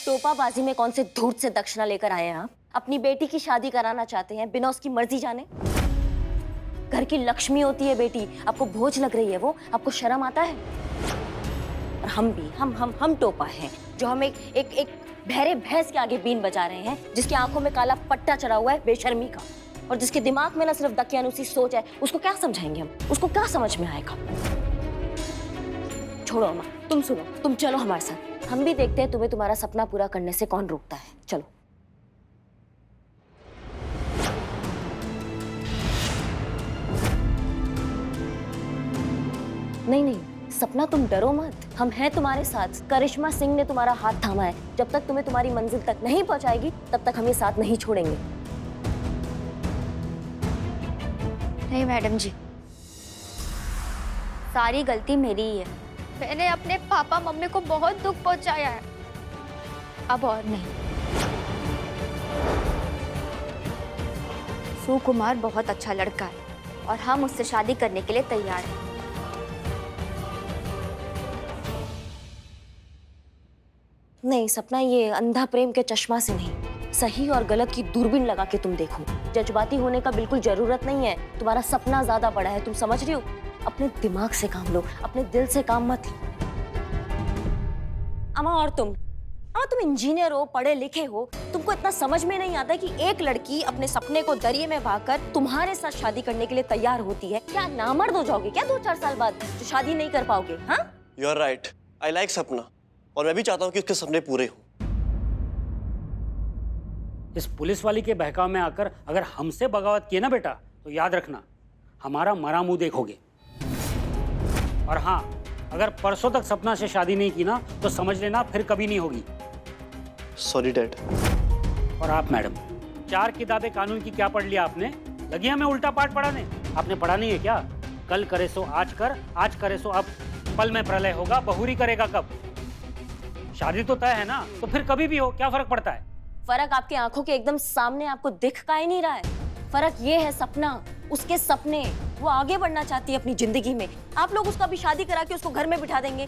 टोपाबाजी में कौन से धूर्त से दक्षिणा लेकर आए हैं आप? अपनी बेटी की शादी कराना चाहते हैं बिना उसकी मर्जी जाने? घर की लक्ष्मी होती है बेटी, आपको बोझ लग रही है वो, आपको शर्म आता है? और हम भी हम टोपा हैं जो हम एक बहरे भैंस के आगे बीन बजा रहे हैं, जिसकी आंखों में काला पट्टा चढ़ा हुआ है बेशर्मी का, और जिसके दिमाग में ना सिर्फ दकियानुसी सोच है। उसको क्या समझाएंगे हम? उसको क्या समझ में आएगा? छोड़ो अम्मा, तुम सुनो, तुम चलो हमारे साथ, हम भी देखते हैं तुम्हें तुम्हारा सपना पूरा करने से कौन रोकता है। चलो। नहीं नहीं सपना, तुम डरो मत, हम हैं तुम्हारे साथ। करिश्मा सिंह ने तुम्हारा हाथ थामा है। जब तक तुम्हें तुम्हारी मंजिल तक नहीं पहुंचाएगी तब तक हम ये साथ नहीं छोड़ेंगे। नहीं मैडम जी, सारी गलती मेरी ही है। मैंने अपने पापा मम्मी को बहुत दुख पहुंचाया है, अब और नहीं। सुकुमार बहुत अच्छा लड़का है और हम उससे शादी करने के लिए तैयार हैं। नहीं सपना, ये अंधा प्रेम के चश्मा से नहीं, सही और गलत की दूरबीन लगा के तुम देखो। जज्बाती होने का बिल्कुल जरूरत नहीं है। तुम्हारा सपना ज्यादा बड़ा है, तुम समझ रही हो? अपने दिमाग से काम लो, अपने दिल से काम मत लो। अम्मा, और तुम इंजीनियर हो, पढ़े लिखे हो, तुमको इतना समझ में नहीं आता कि एक लड़की अपने सपने को दरिये में बहाकर तुम्हारे साथ शादी करने के लिए तैयार होती है? क्या नामर्द हो जाओगे क्या 2-4 साल बाद जो शादी नहीं कर पाओगे? हाँ, you are right, I like Sapna, और मैं भी चाहता हूँ कि उसके सपने पूरे हों। इस पुलिस वाली के बहकाव में आकर अगर हमसे बगावत किए ना बेटा, तो याद रखना हमारा मरा मुंह देखोगे। और हाँ, अगर परसों तक सपना से शादी नहीं की ना तो समझ लेना फिर कभी नहीं होगी। Sorry dad. और आप मैडम, 4 किताबें कानून की क्या पढ़ लिया आपने? लगी हमें उल्टा पाठ पढ़ाने? आपने पढ़ा नहीं है क्या? कल करे सो आज कर, आज करे सो अब, पल में प्रलय होगा, बहुरी करेगा कब? शादी तो तय है ना, तो फिर कभी भी हो, क्या फर्क पड़ता है? फर्क आपकी आंखों के एकदम सामने आपको दिख का ही नहीं रहा है। फर्क ये है सपना, उसके सपने, वो आगे बढ़ना चाहती है अपनी जिंदगी में। आप लोग उसका भी शादी करा के उसको घर में बिठा देंगे।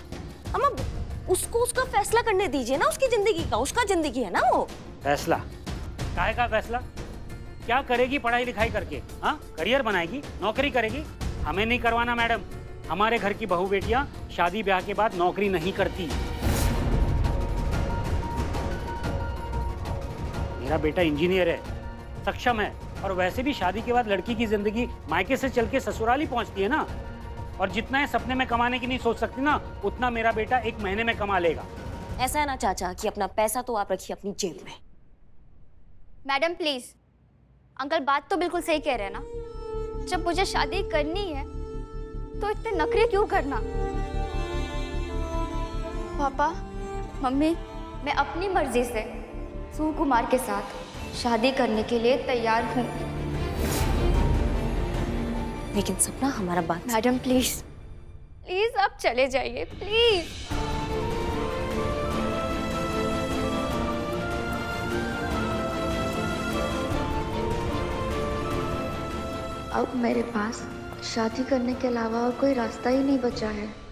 अम्मा, उसको उसका फैसला करने दीजिए ना, उसकी जिंदगी का, उसका जिंदगी है ना वो। फैसला? काहे का फैसला? क्या करेगी पढ़ाई लिखाई करके? हाँ, करियर बनाएगी, नौकरी करेगी? हमें नहीं करवाना मैडम। हमारे घर की बहू बेटियां शादी ब्याह के बाद नौकरी नहीं करती। मेरा बेटा इंजीनियर है, सक्षम है, और वैसे भी शादी के बाद लड़की की जिंदगी मायके से चल के ससुराल ही पहुंचती है ना। और जितना है सपने में कमाने की नहीं सोच सकती ना, उतना मेरा बेटा 1 महीने में कमा लेगा। ऐसा है ना चाचा कि अपना पैसा तो आप रखिए अपनी जेब में। मैडम प्लीज, अंकल बात तो बिल्कुल सही कह रहे हैं ना। जब मुझे शादी करनी है तो इतने नखरे क्यों करना? पापा मम्मी, मैं अपनी मर्जी से सुकुमार के साथ शादी करने के लिए तैयार हूँ। लेकिन सपना, हमारा बात। मैडम प्लीज, प्लीज आप चले जाइए प्लीज। अब मेरे पास शादी करने के अलावा और कोई रास्ता ही नहीं बचा है।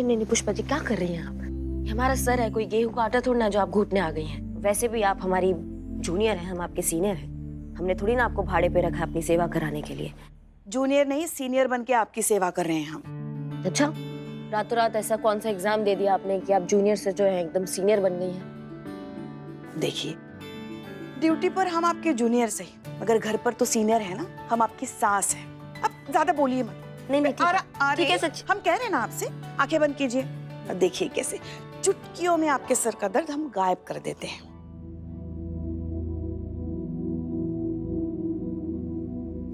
नहीं पुष्पा जी, क्या कर रही हैं आप? ये हमारा सर है, कोई गेहूं का आटा थोड़ा ना जो आप घूटने आ गई हैं। वैसे भी आप हमारी जूनियर हैं, हम आपके सीनियर हैं। हमने थोड़ी ना आपको भाड़े पे रखा है अपनी सेवा कराने के लिए। जूनियर नहीं, सीनियर बन के आपकी सेवा कर रहे हैं हम। अच्छा, रातों रात ऐसा कौन सा एग्जाम दे दिया आपने कि आप जूनियर से जो है एकदम सीनियर बन गई हैं? देखिए, ड्यूटी पर हम आपके जूनियर सही, मगर घर पर तो सीनियर है ना, हम आपकी सास हैं। अब ज्यादा बोलिए मत। नहीं ठीक है सच, हम कह रहे हैं ना आपसे, आंखें बंद कीजिए। अब देखिए कैसे चुटकियों में आपके सर का दर्द हम गायब कर देते हैं।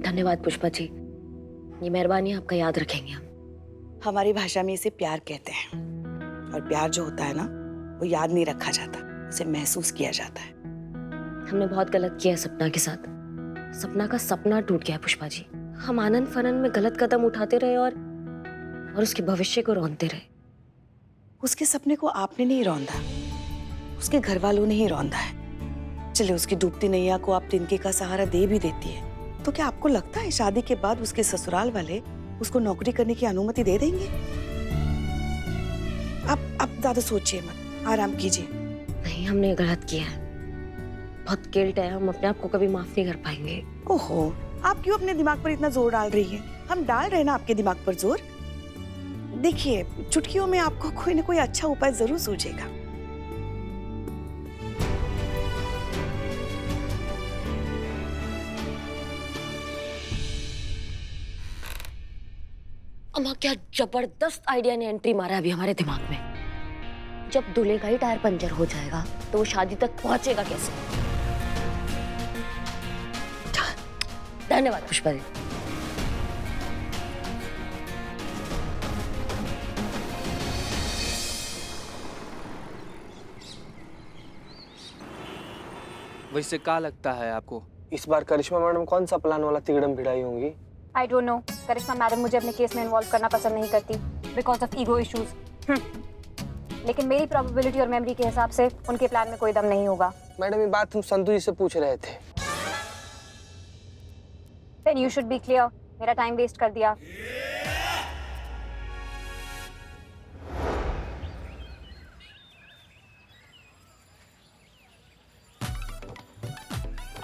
धन्यवाद पुष्पा जी, ये मेहरबानी आपका याद रखेंगे हम। हमारी भाषा में इसे प्यार कहते हैं, और प्यार जो होता है ना, वो याद नहीं रखा जाता, उसे महसूस किया जाता है। हमने बहुत गलत किया है सपना के साथ। सपना का सपना टूट गया है पुष्पा जी। हम आनंद फनन में गलत कदम उठाते रहे और और उसके भविष्य को रौंदते रहे। उसके सपने को आपने नहीं रौंदा, उसके घर वालों ने ही रौंदा है। चले उसकी डूबती नैया को आप तिनके का सहारा दे भी देती है, तो क्या आपको लगता है शादी के बाद उसके ससुराल वाले उसको नौकरी करने की अनुमति दे देंगे? आप ज्यादा सोचिए मत, आराम कीजिए। नहीं, हमने गलत किया है, बहुत गिल्ट है, हम अपने आप को कभी माफ नहीं कर पाएंगे। ओहो, आप क्यों अपने दिमाग पर इतना जोर डाल रही हैं? हम डाल रहे हैं ना आपके दिमाग पर जोर। देखिए, चुटकियों में आपको कोई ना कोई अच्छा उपाय जरूर सूझेगा। अम्मा, क्या जबरदस्त आइडिया ने एंट्री मारा है अभी हमारे दिमाग में। जब दूल्हे का ही टायर पंचर हो जाएगा तो वो शादी तक पहुंचेगा कैसे? धन्यवाद पुष्पा जी। वैसे क्या लगता है आपको? इस बार करिश्मा मैडम कौन सा प्लान वाला तिगड़म भिड़ाई होंगी? I don't know. Karishma madam मुझे अपने केस में इन्वॉल्व करना पसंद नहीं करती बिकॉज ऑफ ईगो इश्यूज। लेकिन मेरी प्रोबेबिलिटी और मेमोरी के हिसाब से उनके प्लान में कोई दम नहीं होगा। मैडम ये बात हम संतु जी से पूछ रहे थे। Then you should be clear. मेरा टाइम वेस्ट कर दिया।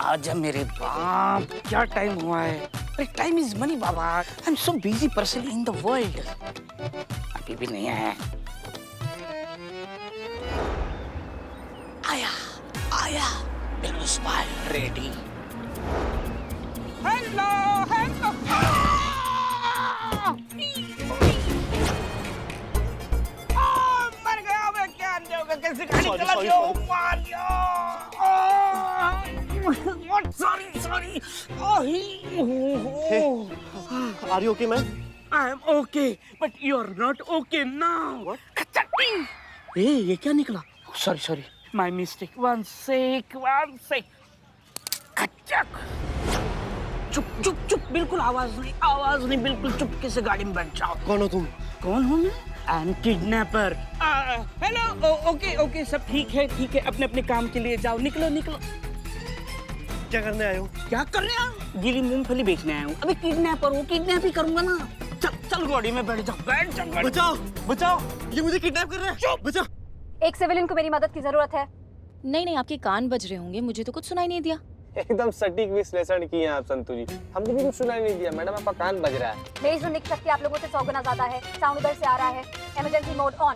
आजा मेरे बाप, क्या टाइम हुआ है? अरे time is money Baba. I am so busy person in the world. अभी भी नहीं आया। आया आया, बिल्कुल स्माइल रेडी। Hello hello. मर गया मैं, क्या होगा? कैसे गाड़ी चला दिया? Maria. What? Sorry. Are you okay, man? I am okay, but you're not okay now. What? Hey, ये क्या निकला? Sorry. My mistake. One sec. कच्चक। चुप, बिल्कुल आवाज नहीं, बिल्कुल चुपके से गाड़ी में बैठ जाओ। कौन हो तुम? कौन हूँ मैं? I am kidnapper. Hello, okay, सब ठीक है। अपने काम के लिए जाओ, निकलो। क्या करने आए हो? क्या कर रहे हैं? गीली मूंगफली बेचने आया हूँ। अभी किडनैपर हूँ, किडनैप ही करूंगा ना। चल गाड़ी में बैठ जाओ। बचाओ, ये मुझे किडनैप कर रहा है। चुप। बचाओ। एक सिविलियन को मेरी मदद की जरूरत है। नहीं, आपके कान बज रहे होंगे, मुझे तो कुछ सुनाई नहीं दिया। एकदम सटीक विश्लेषण किए हैं आप संतु जी। हमको भी कुछ सुनाई नहीं दिया मैडम, आपका कान बज रहा है। मेरी सुनने की शक्ति आप लोगों से 100 गुना ज्यादा है। साउंड उधर से आ रहा है। Emergency mode on.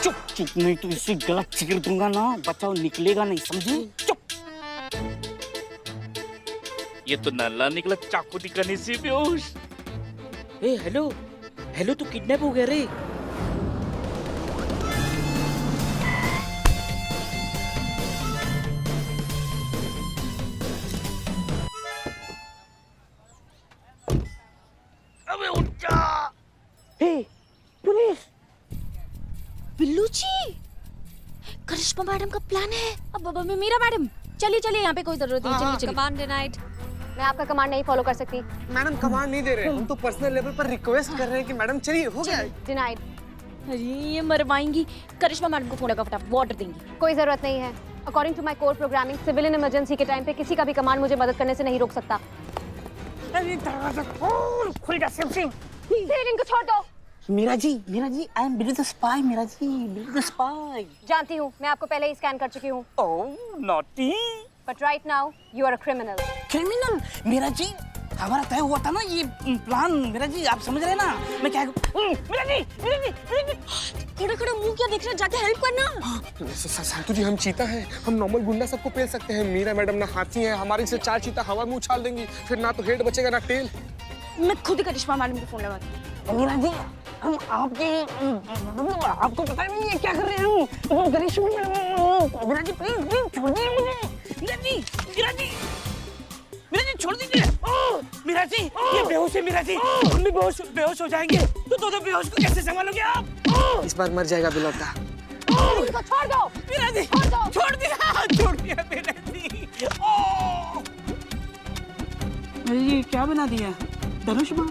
चुप, नहीं तो इसे गलत चीर दूंगा ना। बचाओ, निकलेगा नहीं, समझी? चुप। ये तो नल्ला निकला चाकू दिखाने से बेहोश। हेलो, तू किडनैप हो गया रे। अबे उठ जा। पुलिस। बिल्लू जी, करिश्मा मैडम का प्लान है। अब मीरा मैडम, चलिए, यहाँ पे कोई जरूरत नहीं। चलिए। Command denied. मैं आपका कमांड नहीं फॉलो कर सकती। मैडम कमांड नहीं दे रहे, हम तो पर्सनल लेवल पर रिक्वेस्ट कर रहे हैं कि मैडम चलिए, हो गया। डिनाइड। अरे ये मरवाएंगी। करिश्मा मैडम को फोन लगा, फटाफट वाटर देंगी। कोई जरूरत नहीं है। According to my core programming, civilian emergency के टाइम पे किसी का भी कमांड मुझे मदद करने से नहीं रोक सकता। दरवाजा खोल, खुल जा सिम। सिविलियन को छोड़ दो। Meera ji, I am Billy the spy. Meera ji, Billy the spy. जानती हूँ, मैं आपको पहले ही स्कैन कर चुकी हूँ। Oh naughty. But right now you are a criminal. Criminal? Meera ji, हमारा तय हुआ था ना ये प्लान। मीरा जी, आप समझ रहे हैं ना मैं क्या? मीरा जी। खड़ा मुंह क्या देख रहे हैं? जाके हेल्प करना। संतु जी, हम चीता हैं, हम नॉर्मल गुंडा सबको पेल सकते हैं। मीरा मैडम ना हाथी है, हमारी से 4 चीता हवा में उछाल देंगी, फिर ना तो हेड बचेगा ना टेल। मैं खुद ही करिश्मा मैडम को फोन लगाती हूँ। मीरा जी, हम आपको पता नहीं है क्या कर रहे हैं हम। करिश्मा मैडम, मीरा जी प्लीज छोड़ दीजिए मुझे। मीरा जी छोड़ दीजिए। मीरा जी, ये बेहोश है। मीरा जी, हम भी बेहोश हो जाएंगे। तो दोनों बेहोश को कैसे संभालोगे आप? इस बार मर जाएगा बिलौटा। इसको छोड़ दो। मीरा जी, छोड़ दिया मीरा जी। मीरा जी, क्या बना दिया? धनुष बाण?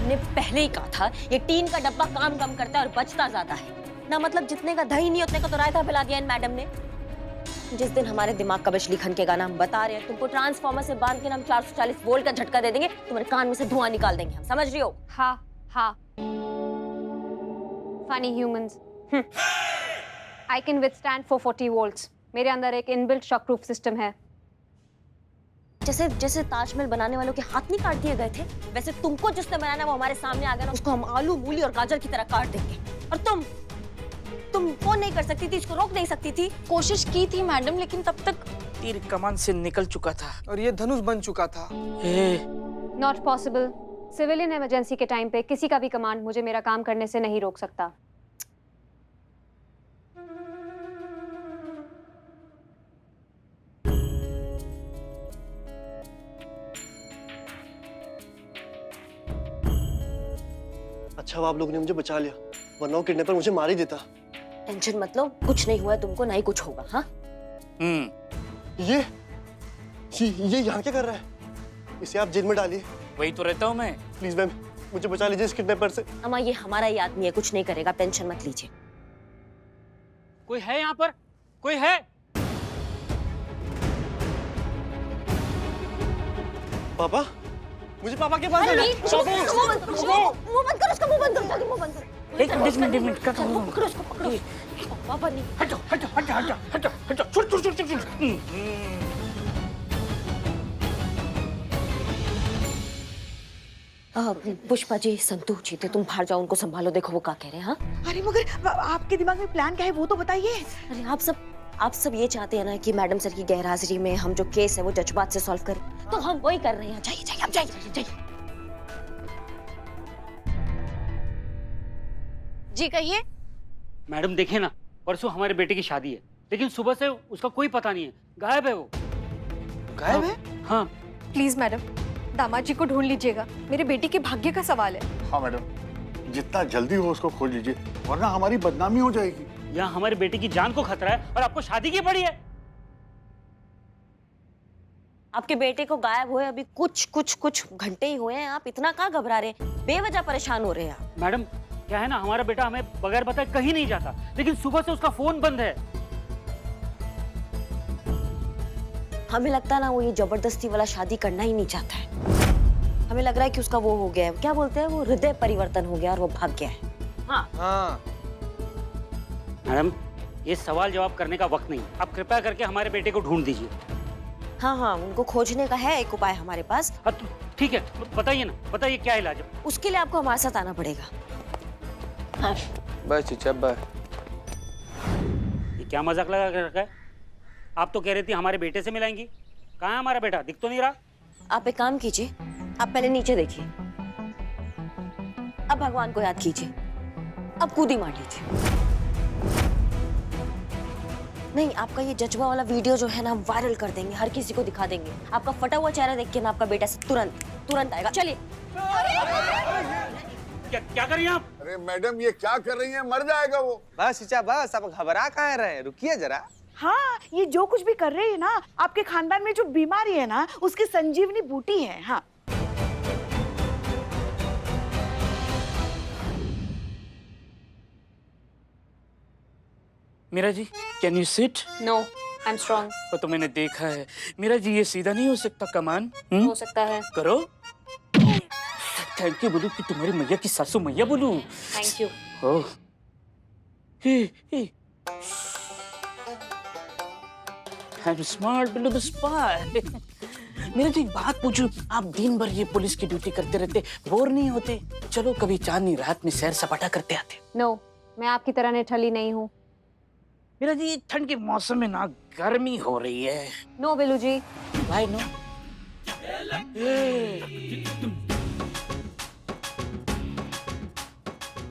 हमने पहले ही कहा था ये टीन का डब्बा काम कम करता है और बचता ज्यादा है ना। मतलब जितने का दही नहीं उतने का तो रायता पिला दिया इन मैडम ने। जिस दिन हमारे दिमाग का बिजली खनकेगा ना, हम बता रहे हैं तुमको ट्रांसफार्मर से बांध के ना हम 440 वोल्ट का झटका दे देंगे, तुम्हारे कान में से धुआं निकाल देंगे हम, समझ रही हो? हाँ funny humans. I can withstand 440 volts. मेरे अंदर एक इनबिल्ट शॉक प्रूफ सिस्टम है। जैसे ताजमहल बनाने वालों के हाथ नहीं काट दिए गए थे, वैसे तुमको जिसने बनाना वो हमारे सामने आ गया ना, उसको हम आलू मूली और गाजर की तरह काट देंगे। और तुम फोन नहीं कर सकती थी, इसको रोक नहीं सकती थी? कोशिश की थी मैडम, लेकिन तब तक तीर कमान से निकल चुका था और ये धनुष बन चुका था। Not possible. सिविलियन इमरजेंसी के टाइम पे किसी का भी कमांड मुझे मेरा काम करने से नहीं रोक सकता। अच्छा हुआ आप लोगों ने मुझे बचा लिया, वरना वो किडनैपर मुझे मार ही देता। टेंशन मत लो, कुछ नहीं हुआ है तुमको, ना ही कुछ होगा। हाँ ये यहाँ क्या कर रहा है? इसे आप जेल में डालिए। वही तो रहता हूँ मैं। प्लीज मैम, मुझे बचा लीजिए इस किडनैपर से। अम्मा ये हमारा ही आदमी है, कुछ नहीं करेगा, टेंशन मत लीजिए। कोई है यहाँ पर? कोई है? पापा, मुझे पापा के पास मुंह बंद करो, उसका मुंह बंद करो, मुंह बंद करो। एक मिनट क्या करूँ? पकड़ो उसको, पकड़ो। पापा नहीं। हटो। छुट। पुष्पा जी, संतोष जी थे, तुम बाहर जाओ, उनको संभालो, देखो वो क्या कह रहे हैं। हाँ अरे मगर आपके दिमाग में प्लान क्या है वो तो बताइए। अरे आप सब ये चाहते हैं ना कि मैडम सर की गैरहाजिरी में हम जो केस है वो जज्बात से सॉल्व करें, तो हम वही कर रहे हैं। जाइए आप जाइए। जी कहिए। मैडम देखिए ना, परसों हमारे बेटे की शादी है, लेकिन सुबह से उसका कोई पता नहीं है, गायब है वो। गायब है? हाँ। प्लीज मैडम, दामाद जी को ढूंढ लीजिएगा, मेरे बेटे के भाग्य का सवाल है। हाँ मैडम, जितना जल्दी हो उसको खोज लीजिए, वरना हमारी बदनामी हो जाएगी। यहाँ हमारे बेटे की जान को खतरा है और आपको शादी की पड़ी है। आपके बेटे को गायब हुए अभी कुछ घंटे ही हुए हैं, आप इतना कहाँ घबरा रहे हैं? बेवजह परेशान हो रहे हैं आप। मैडम क्या है ना, हमारा बेटा हमें बगैर बताए कहीं नहीं जाता, लेकिन सुबह से उसका फोन बंद है। हमें लगता है ना वो ये जबरदस्ती वाला शादी करना ही नहीं चाहता है। हमें लग रहा है कि उसका वो हो गया है, क्या बोलते हैं वो, हृदय परिवर्तन हो गया और वो भाग गया है। हाँ मैडम ये सवाल जवाब करने का वक्त नहीं, आप कृपया करके हमारे बेटे को ढूंढ दीजिए। हाँ उनको खोजने का है एक उपाय हमारे पास। हाँ तो ठीक है, बताइए ना, बताइए क्या इलाज है? उसके लिए आपको हमारे साथ आना पड़ेगा। हाँ। बस चचा बस। ये क्या मजाक लगा कर रखा है? आप तो कह रही थी हमारे बेटे से मिलाएंगी, कहाँ है हमारा बेटा? दिख तो नहीं रहा। आप एक काम कीजिए, आप पहले नीचे देखिए, अब भगवान को याद कीजिए, अब कूदी मार लीजिए। नहीं, आपका ये जज्बा वाला वीडियो जो है ना हम वायरल कर देंगे, हर किसी को दिखा देंगे। आपका फटा हुआ चेहरा देख के ना आपका बेटा से तुरंत आएगा। चलिए। क्या कर रही हैं आप? अरे मैडम ये क्या कर रही है, मर जाएगा वो। बस चचा बस, अब घबरा कहाँ रहे, रुकिए जरा। हाँ ये जो कुछ भी कर रही है ना, आपके खानदान में जो बीमारी है ना उसकी संजीवनी बूटी है। हाँ Meera ji can you sit? No I am strong. वो तो मैंने देखा है। मीरा जी ये सीधा नहीं हो सकता कमान। हो सकता है। करो। थैंक यू बोलूं कि तुम्हारी मैया की सासू मैया बोलूं? Thank you. Oh hey I'm smart below the spy। मेरा जी बात पूछूं, आप दिन भर ये पुलिस की ड्यूटी करते रहते, बोर नहीं होते? चलो कभी चांदनी रात में सैर सपाटा करते आते। नो मैं आपकी तरह निठल्ली नहीं हूँ। मेरा जी ठंड के मौसम में ना गर्मी हो रही है। नो बिल्लू जी। भाई नो।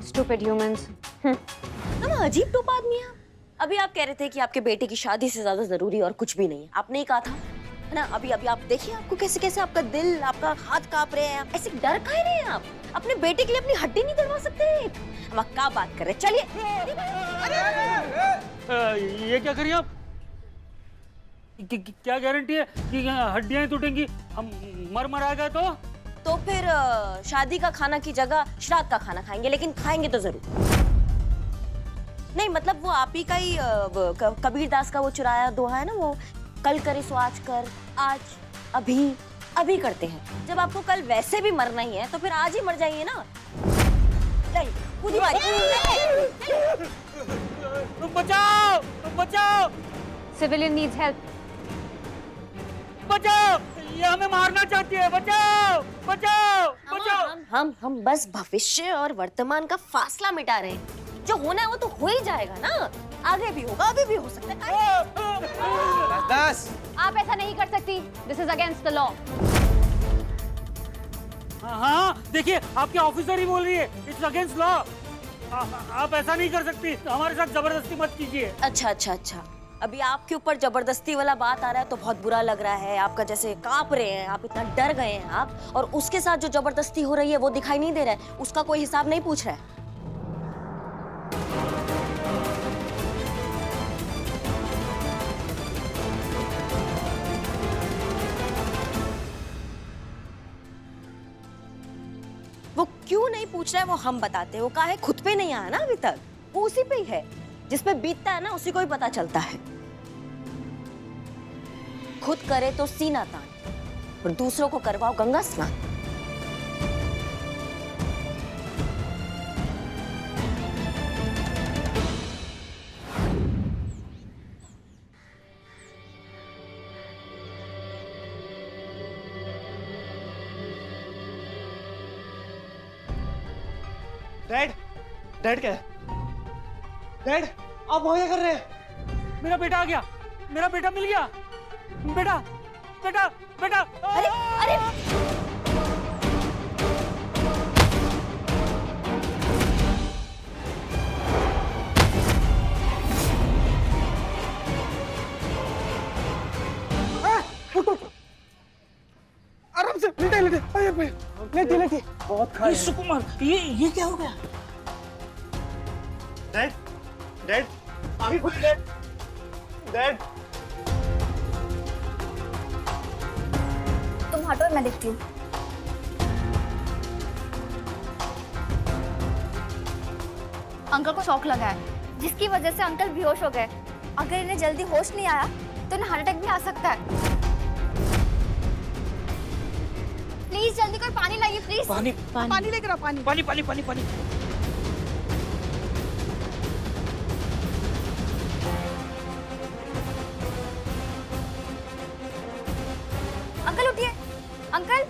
Stupid humans. अजीब टोप आदमी है आप। अभी आप कह रहे थे कि आपके बेटे की शादी से ज्यादा जरूरी और कुछ भी नहीं है, आपने ही कहा था है ना। अभी आप देखिए आपको कैसे आपका दिल, आपका हाथ कांप रहे हैं, ऐसे डर काहे रहे हैं आप? अपने बेटे के लिए अपनी हड्डी नहीं तुड़वा सकते? हम क्या बात कर रहे हैं, चलिए। ये क्या करिए आप? क्या गारंटी है कि हड्डियां टूटेंगी? हम मर आ गए तो? तो फिर शादी का खाना की जगह श्राद्ध का खाना खाएंगे, लेकिन खाएंगे तो जरूर। नहीं मतलब वो आप ही का ही कबीर दास का वो चुराया दोहा है ना, वो कल करे सो आज कर, आज अभी अभी करते हैं। जब आपको कल वैसे भी मरना ही है तो फिर आज ही मर जाइए ना। चल कूदी मारी। तुम बचाओ, तुम बचाओ, सिविलियन नीड्स हेल्प। बचाओ, ये हमें मारना चाहती है, बचाओ, बचाओ, बचाओ। हम बस भविष्य और वर्तमान का फासला मिटा रहे हैं। जो होना है वो तो हो ही जाएगा ना, आगे भी होगा, अभी भी हो सकता है। दस आप ऐसा नहीं कर सकती, this is against the law. हाँ, देखिए आपके ऑफिसर ही बोल रही है, इट्स अगेंस्ट लॉ। आप ऐसा नहीं कर सकती, हमारे साथ जबरदस्ती मत कीजिए। अच्छा, अभी आपके ऊपर जबरदस्ती वाला बात आ रहा है तो बहुत बुरा लग रहा है। आपका जैसे कांप रहे हैं, आप इतना डर गए हैं आप, और उसके साथ जो जबरदस्ती हो रही है वो दिखाई नहीं दे रहा है, उसका कोई हिसाब नहीं पूछ रहा है। वो क्यों नहीं पूछ रहा है वो हम बताते हैं। वो कहा है खुद पे नहीं आया ना अभी तक, वो उसी पे ही है। जिस पे बीतता है ना उसी को ही पता चलता है। खुद करे तो सीना तान और दूसरों को करवाओ गंगा स्नान। डैड क्या है? डैड आप वहां क्या कर रहे हैं? मेरा बेटा आ गया, मेरा बेटा मिल गया। बेटा, बेटा, बेटा। अरे अरे आराम से लेटे लेटे बहुत खाए। सुकुमार, ये क्या हो गया? डैड आगे खुली डैड। डैड तुम हटो, मैं देखती हूँ। अंकल को शॉक लगा है, जिसकी वजह से अंकल बेहोश हो गए। अगर इन्हें जल्दी होश नहीं आया तो इन्हें हार्ट अटैक भी आ सकता है। प्लीज जल्दी कोई पानी लाइए, प्लीज। पानी लेकर आओ, पानी। पानी पानी पानी पानी। अंकल उठिए, अंकल।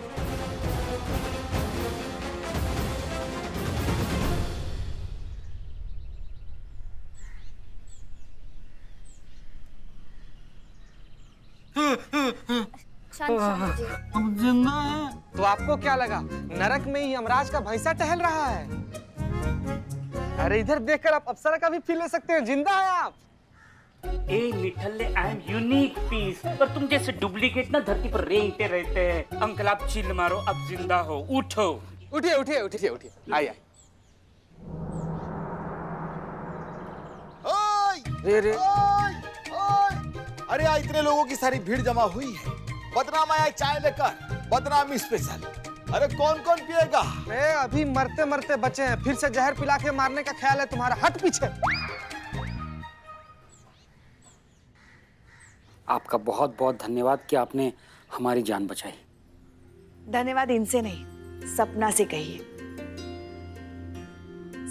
शांत तो आपको क्या लगा नरक में ही यमराज का भैंसा टहल रहा है? अरे इधर देखकर आप अप्सरा का भी फील ले सकते हैं, जिंदा है आप। ए निठल्ले, आई एम यूनिक पीस, पर तुम जैसे डुप्लीकेट ना धरती पर रेंगते रहते हैं। अंकल आप चिल्ल मारो, अब जिंदा हो, उठो। उठिए उठिए उठिए उठिए, आइए। रे रे अरे इतने लोगों की सारी भीड़ जमा हुई है। बदनाम आया चाय लेकर, बदनामी स्पेशल। अरे कौन कौन पिएगा? मैं अभी मरते मरते बचे हैं, फिर से जहर पिला के मारने का ख्याल है तुम्हारा? हट पीछे। आपका बहुत बहुत धन्यवाद कि आपने हमारी जान बचाई। धन्यवाद इनसे नहीं, सपना से कहिए।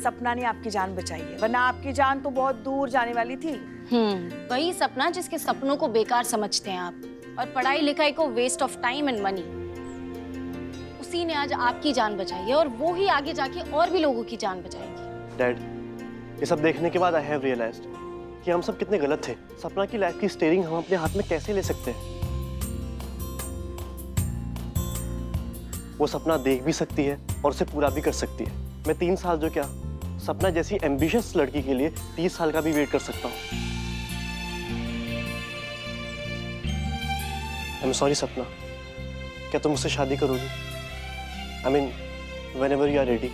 सपना ने आपकी जान बचाई है, वरना आपकी जान तो बहुत दूर जाने वाली थी। वही सपना जिसके सपनों को बेकार समझते हैं आप, और पढ़ाई लिखाई को waste of time and money. उसी ने आज आपकी जान बचाई है और वो ही आगे जाके और भी लोगों की जान बचाएगी। डैड ये सब देखने के बाद आई हैव रियलाइज्ड कि हम सब कितने गलत थे। सपना की लाइफ की स्टीयरिंग हम अपने हाथ में कैसे ले सकते हैं? वो सपना देख भी सकती है और उसे पूरा भी कर सकती है। मैं 3 साल जो क्या सपना जैसी एम्बिशियस लड़की के लिए 30 साल का भी वेट कर सकता हूँ। आई एम सॉरी सपना, क्या तुम मुझसे शादी करोगी? I mean whenever you are ready.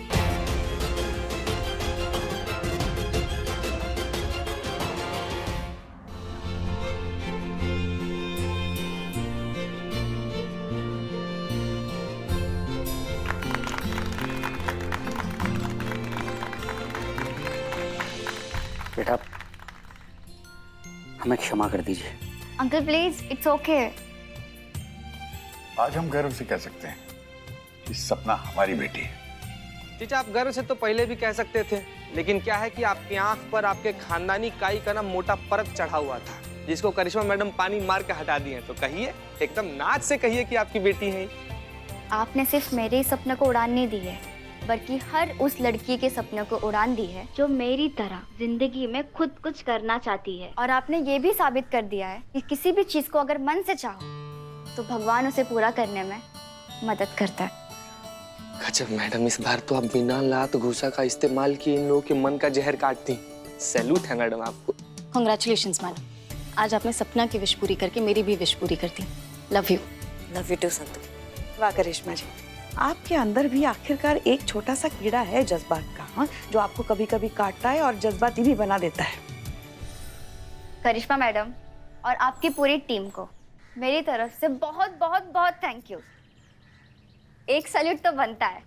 हमें क्षमा कर दीजिए। Uncle please, it's okay. आज हम गर्व से कह सकते हैं कि सपना हमारी बेटी है। चीचा, आप गर्व से तो पहले भी कह सकते थे, लेकिन क्या है कि आपकी आंख पर आपके खानदानी काई का ना मोटा परत चढ़ा हुआ था, जिसको करिश्मा मैडम पानी मार के हटा दी है। तो कहिए, एकदम नाच से कहिए कि आपकी बेटी है। आपने सिर्फ मेरे ही सपने को उड़ान नहीं दी है, बल्कि हर उस लड़की के सपने को उड़ान दी है जो मेरी तरह जिंदगी में खुद कुछ करना चाहती है। और आपने ये भी साबित कर दिया है कि किसी भी चीज को अगर मन से चाहो तो भगवान उसे पूरा करने में मदद करता है। गजब मैडम, इस बार तो आप बिना लात घूसा का इस्तेमाल किए इन लोगों के मन का जहर काटती। सैल्यूट है मैडम आपको। कांग्रेचुलेशंस मैडम, आज आपने सपना की विश पूरी करके मेरी भी विश पूरी कर दी। लव यू टू संतु। वाह करिश्मा जी, आपके अंदर भी आखिरकार एक छोटा सा कीड़ा है जज्बात का, हाँ, जो आपको कभी कभी काटता है और जज्बाती भी बना देता है। करिश्मा मैडम और आपकी पूरी टीम को मेरी तरफ से बहुत बहुत बहुत थैंक यू। एक सैल्यूट तो बनता है।